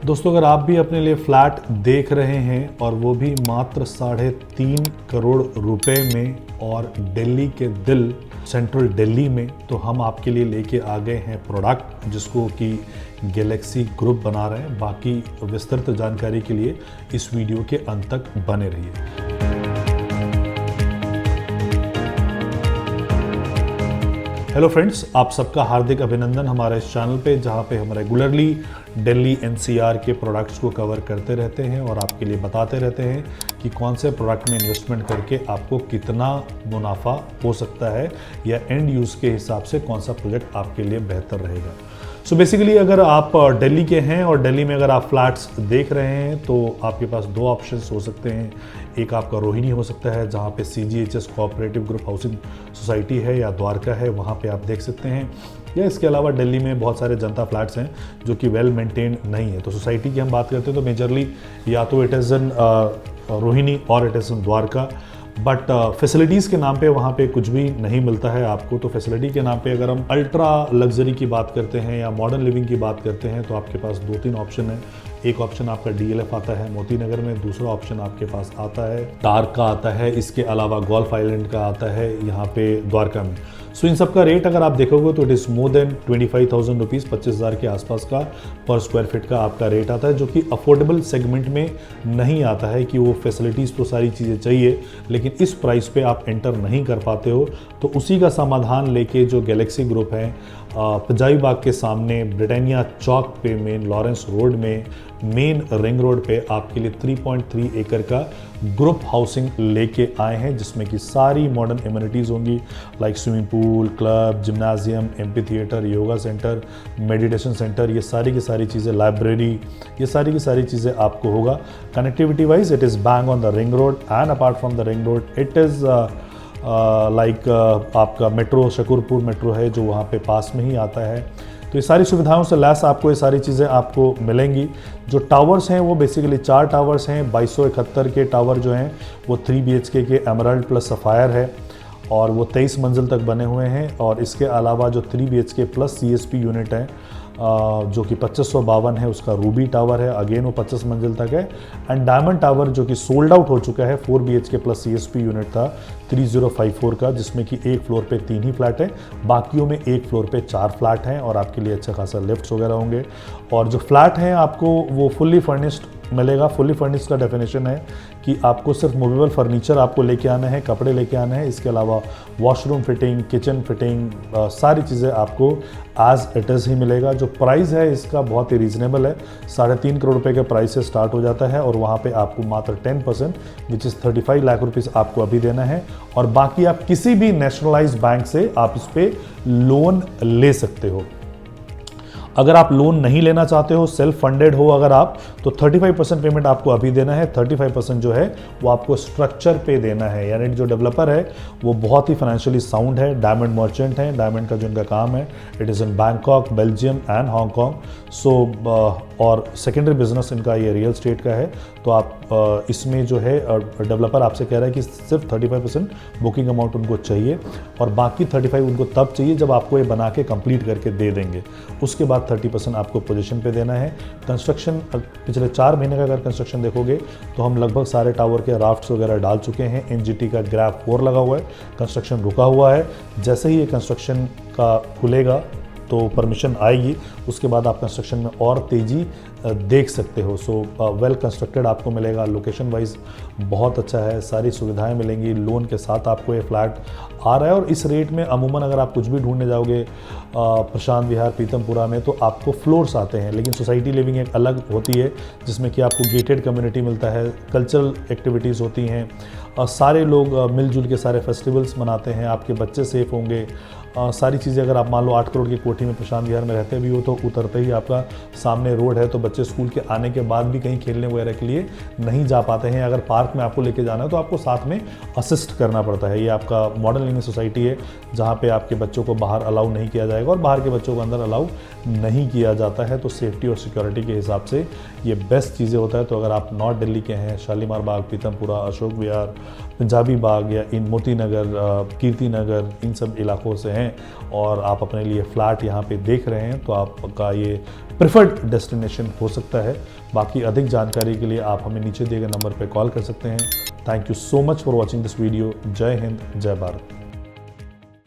दोस्तों, अगर आप भी अपने लिए फ्लैट देख रहे हैं और वो भी मात्र 3.5 करोड़ रुपए में और दिल्ली के दिल सेंट्रल दिल्ली में, तो हम आपके लिए लेके आ गए हैं प्रोडक्ट जिसको कि गैलेक्सी ग्रुप बना रहे हैं। बाकी विस्तृत जानकारी के लिए इस वीडियो के अंत तक बने रहिए। हेलो फ्रेंड्स, आप सबका हार्दिक अभिनंदन हमारे इस चैनल पे, जहाँ पे हम रेगुलरली दिल्ली एनसीआर के प्रोडक्ट्स को कवर करते रहते हैं और आपके लिए बताते रहते हैं कि कौन से प्रोडक्ट में इन्वेस्टमेंट करके आपको कितना मुनाफा हो सकता है या एंड यूज़ के हिसाब से कौन सा प्रोजेक्ट आपके लिए बेहतर रहेगा। सो बेसिकली अगर आप दिल्ली के हैं और दिल्ली में अगर आप फ्लैट्स देख रहे हैं तो आपके पास दो ऑप्शंस हो सकते हैं। एक आपका रोहिणी हो सकता है जहाँ पे CGHS cooperative group housing society है, या द्वारका है, वहाँ पे आप देख सकते हैं। या इसके अलावा दिल्ली में बहुत सारे जनता फ्लैट्स हैं जो कि वेल मेंटेन नहीं है। तो सोसाइटी की हम बात करते हैं तो मेजरली या तो इट इज़ इन रोहिणी और it is in Dwarka, but facilities के नाम पे वहाँ पे कुछ भी नहीं मिलता है आपको। तो फैसिलिटी के नाम पे अगर हम अल्ट्रा लग्जरी की बात करते हैं या मॉडर्न लिविंग की बात करते हैं तो आपके पास 2-3 ऑप्शन है। एक ऑप्शन आपका DLF आता है मोती नगर में, दूसरा ऑप्शन आपके पास आता है टार्क का आता है, इसके अलावा गोल्फ आइलैंड का आता है यहाँ पे द्वारका में। सो इन सब का रेट अगर आप देखोगे तो it is more than 25,000 rupees, 25,000 के आसपास का पर स्क्वायर फीट का आपका रेट आता है, जो कि अफोर्डेबल सेगमेंट में नहीं आता है कि वो फैसिलिटीज़ तो सारी चीज़ें चाहिए लेकिन इस प्राइस पे आप एंटर नहीं कर पाते हो। तो उसी का समाधान लेके जो गैलेक्सी ग्रुप है पंजाबी बाग के सामने ब्रिटानिया चौक पे मेन लॉरेंस रोड में मेन रिंग रोड पे आपके लिए 3.3 एकड़ का ग्रुप हाउसिंग लेके आए हैं, जिसमें कि सारी मॉडर्न एमिनिटीज़ होंगी like swimming pool, club, gymnasium, amphi theatre, yoga centre, meditation centre, ये सारी की सारी चीज़ें, लाइब्रेरी, ये सारी की सारी चीज़ें आपको होगा। Connectivity wise it is bang on the ring road and apart from the ring road it is like आपका मेट्रो, शकूरपुर मेट्रो है जो वहाँ पे पास में ही आता है। तो ये सारी सुविधाओं से लैस आपको ये सारी चीज़ें आपको मिलेंगी। जो टावर्स हैं वो बेसिकली 4 टावर्स हैं। 2271 के टावर जो हैं वो 3 BHK के एमराल्ड प्लस सफ़ायर है और वो 23 मंजिल तक बने हुए हैं। और इसके अलावा जो 3 BHK प्लस CSP यूनिट है जो कि 2552 है, उसका रूबी टावर है, अगेन वो 25 मंजिल तक है। एंड डायमंड टावर जो कि सोल्ड आउट हो चुका है, 4 BHK प्लस CSP यूनिट था 3054 का, जिसमें कि एक फ्लोर पे 3 ही फ्लैट है, बाकियों में एक फ्लोर पे 4 फ्लैट हैं और आपके लिए अच्छा खासा लिफ्ट्स वगैरह होंगे। और जो फ्लैट हैं आपको वो फुल्ली फर्निश्ड मिलेगा। फुल्ली फर्निश्ड का डेफिनेशन है कि आपको सिर्फ मूवेबल फर्नीचर आपको लेके आना है, कपड़े लेके आना है, इसके अलावा वॉशरूम फिटिंग, किचन फिटिंग, सारी चीज़ें आपको एज इट इज़ ही मिलेगा। जो प्राइस है इसका बहुत ही रीज़नेबल है, 3.5 करोड़ रुपए के प्राइस से स्टार्ट हो जाता है और वहाँ पे आपको मात्र 10% विच इज़ 35 लाख रुपीज़ आपको अभी देना है। और बाकी आप किसी भी नेशनलाइज्ड बैंक से आप इस पर लोन ले सकते हो। अगर आप लोन नहीं लेना चाहते हो, सेल्फ फंडेड हो अगर आप, तो 35% पेमेंट आपको अभी देना है। 35% जो है वो आपको स्ट्रक्चर पे देना है, यानी जो डेवलपर है वो बहुत ही फाइनेंशियली साउंड है, डायमंड मर्चेंट है। डायमंड का जो इनका काम है it is in Bangkok, Belgium and Hong Kong. So और सेकेंडरी बिजनेस इनका ये रियल स्टेट का है। तो आप इसमें जो है डेवलपर आपसे कह रहा है कि सिर्फ 35% बुकिंग अमाउंट उनको चाहिए और बाकी 35 उनको तब चाहिए जब आपको ये बना के कंप्लीट करके दे देंगे। उसके बाद 30% आपको पोजीशन पे देना है। कंस्ट्रक्शन पिछले 4 महीने का अगर कंस्ट्रक्शन देखोगे तो हम लगभग सारे टावर के राफ्ट्स वगैरह डाल चुके हैं। NGT का ग्रैब 4 लगा हुआ है, कंस्ट्रक्शन रुका हुआ है। जैसे ही ये कंस्ट्रक्शन का खुलेगा तो परमिशन आएगी, उसके बाद आप कंस्ट्रक्शन में और तेज़ी देख सकते हो। सो वेल कंस्ट्रक्टेड आपको मिलेगा, लोकेशन वाइज बहुत अच्छा है, सारी सुविधाएं मिलेंगी, लोन के साथ आपको ये फ्लैट आ रहा है। और इस रेट में अमूमन अगर आप कुछ भी ढूंढने जाओगे प्रशांत विहार, पीतमपुरा में, तो आपको फ्लोर्स आते हैं, लेकिन सोसाइटी लिविंग एक अलग होती है जिसमें कि आपको गेटेड कम्युनिटी मिलता है, कल्चरल एक्टिविटीज़ होती हैं, सारे लोग मिलजुल के सारे फेस्टिवल्स मनाते हैं, आपके बच्चे सेफ होंगे, सारी चीज़ें। अगर आप मान लो 8 करोड़ की कोठी में प्रशांत विहार में रहते भी हो तो उतरते ही आपका सामने रोड है, तो बच्चे स्कूल के आने के बाद भी कहीं खेलने वगैरह के लिए नहीं जा पाते हैं। अगर पार्क में आपको लेके जाना है तो आपको साथ में असिस्ट करना पड़ता है। ये आपका मॉडर्न लिविंग सोसाइटी है जहाँ पे आपके बच्चों को बाहर अलाउ नहीं किया जाएगा और बाहर के बच्चों को अंदर अलाउ नहीं किया जाता है। तो सेफ्टी और सिक्योरिटी के हिसाब से ये बेस्ट चीज़ें होता है। तो अगर आप नॉर्थ दिल्ली के हैं, शालीमार बाग, पीतमपुरा, अशोक विहार, पंजाबी बाग या इन मोती नगर, कीर्ति नगर, इन सब इलाकों से हैं हैं और आप अपने लिए फ्लैट यहाँ पे देख रहे हैं तो आपका ये प्रेफर्ड डेस्टिनेशन हो सकता है। बाकी अधिक जानकारी के लिए आप हमें नीचे दिए गए नंबर पर कॉल कर सकते हैं। Thank you so much for watching this video. जय हिंद, जय भारत।